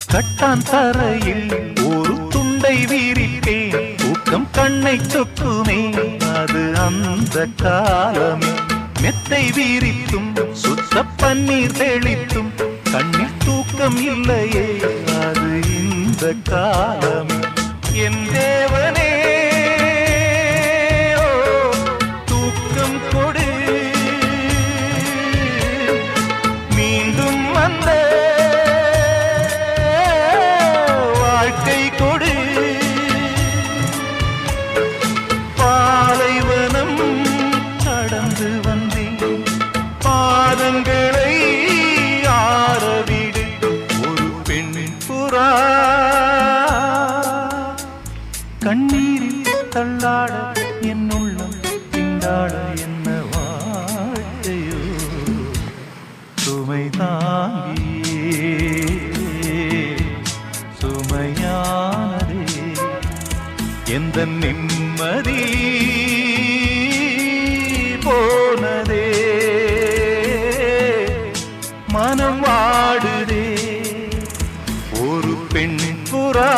கட்டான் தரையில் ஒரு துண்டை வீரிப்பேன், தூக்கம் கண்ணை சொக்குமே அது அந்த காலமே. மெத்தை வீரித்தும் சுத்த பன்னீர் தெளித்தும் கண்ணில் தூக்கம் இல்லையே அது இந்த காலமே. என் தேவனே தூக்கம் கொடு, மீண்டும் வந்த வாழ்க்கை கொடு. பாலைவனம் கடந்து வந்தேன், பாதங்களை ஆரவிடு. ஒரு பெண்ணின் புறா கண்ணீரில் தள்ளாட என் உள்ளம் திண்டாட என்ன வாழ்க்கையோ சுமை தாங்கியே சுமையானதே எந்த நிம்மதி போனதே. மனம் வாடுதே ஒரு பெண் புறா